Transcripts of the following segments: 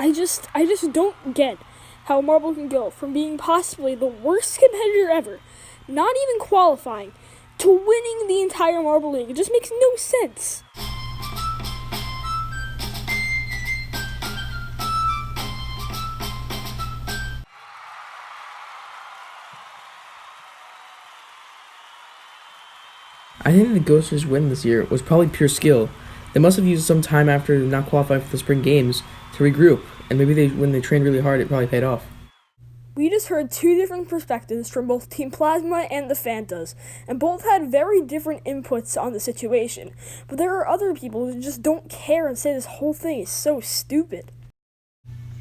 I just don't get how Marble can go from being possibly the worst competitor ever, not even qualifying, to winning the entire Marble League. It just makes no sense. I think the Ghosters' win this year was probably pure skill. They must have used some time after not qualifying for the spring games to regroup, and maybe when they trained really hard, it probably paid off. We just heard two different perspectives from both Team Plasma and the Fantas, and both had very different inputs on the situation. But there are other people who just don't care and say this whole thing is so stupid.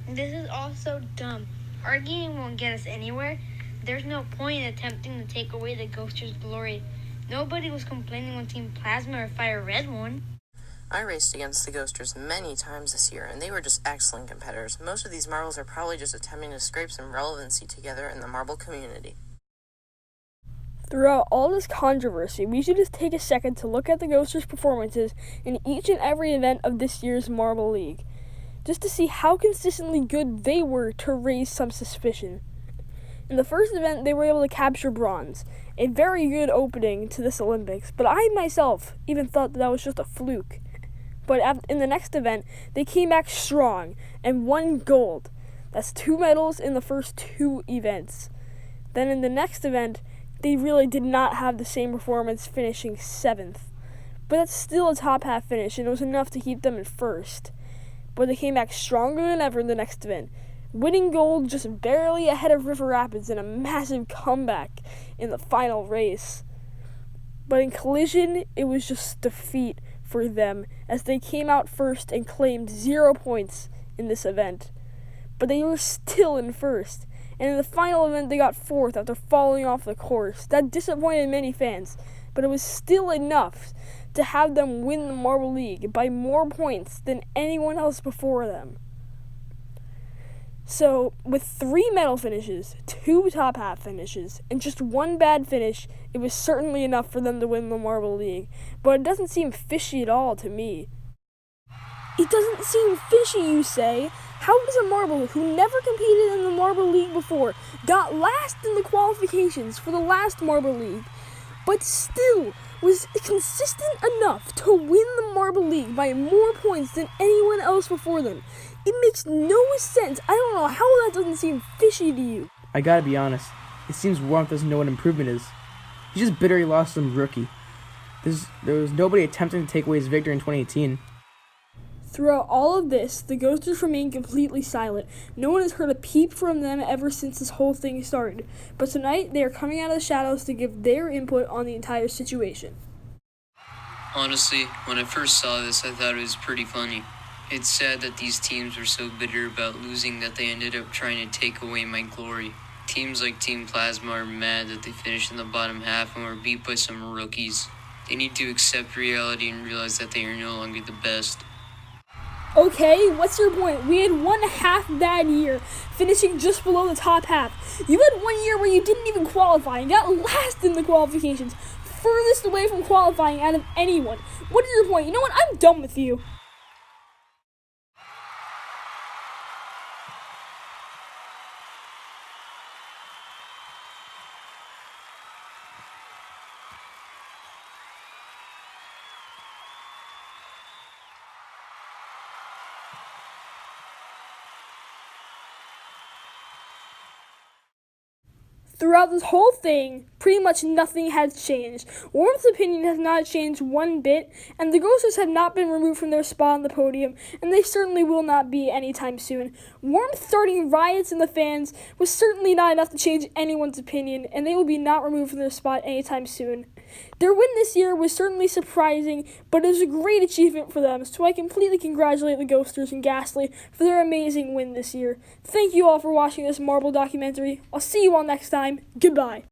This is all so dumb. Arguing won't get us anywhere. There's no point in attempting to take away the Ghosters' glory. Nobody was complaining when Team Plasma or Fire Red won. I raced against the Ghosters many times this year, and they were just excellent competitors. Most of these marbles are probably just attempting to scrape some relevancy together in the marble community. Throughout all this controversy, we should just take a second to look at the Ghosters' performances in each and every event of this year's Marble League, just to see how consistently good they were to raise some suspicion. In the first event, they were able to capture bronze, a very good opening to this Olympics, but I myself even thought that was just a fluke. But in the next event, they came back strong and won gold. That's 2 medals in the first 2 events. Then in the next event, they really did not have the same performance, finishing 7th. But that's still a top half finish, and it was enough to keep them in first. But they came back stronger than ever in the next event, winning gold just barely ahead of River Rapids in a massive comeback in the final race. But in collision, it was just defeat for them, as they came out first and claimed 0 points in this event. But they were still in first, and in the final event they got 4th after falling off the course. That disappointed many fans, but it was still enough to have them win the Marble League by more points than anyone else before them. So, with 3 medal finishes, 2 top half finishes, and just 1 bad finish, it was certainly enough for them to win the Marble League. But it doesn't seem fishy at all to me. It doesn't seem fishy, you say? How does a Marble who never competed in the Marble League before, got last in the qualifications for the last Marble League, but still was consistent enough to win the Marble League by more points than anyone else before them? It makes no sense. I don't know how that doesn't seem fishy to you. I gotta be honest, it seems Warmth doesn't know what improvement is. He's just bitter he lost some rookie. There was nobody attempting to take away his victory in 2018. Throughout all of this, the Ghosters remain completely silent. No one has heard a peep from them ever since this whole thing started. But tonight, they are coming out of the shadows to give their input on the entire situation. Honestly, when I first saw this, I thought it was pretty funny. It's sad that these teams were so bitter about losing that they ended up trying to take away my glory. Teams like Team Plasma are mad that they finished in the bottom half and were beat by some rookies. They need to accept reality and realize that they are no longer the best. Okay, what's your point? We had 1 half bad year, finishing just below the top half. You had 1 year where you didn't even qualify and got last in the qualifications, furthest away from qualifying out of anyone. What is your point? You know what? I'm done with you. Throughout this whole thing, pretty much nothing has changed. Warmth's opinion has not changed one bit, and the Ghosters have not been removed from their spot on the podium, and they certainly will not be anytime soon. Warmth starting riots in the fans was certainly not enough to change anyone's opinion, and they will be not removed from their spot anytime soon. Their win this year was certainly surprising, but it was a great achievement for them, so I completely congratulate the Ghosters and Ghastly for their amazing win this year. Thank you all for watching this Marble documentary. I'll see you all next time. Goodbye.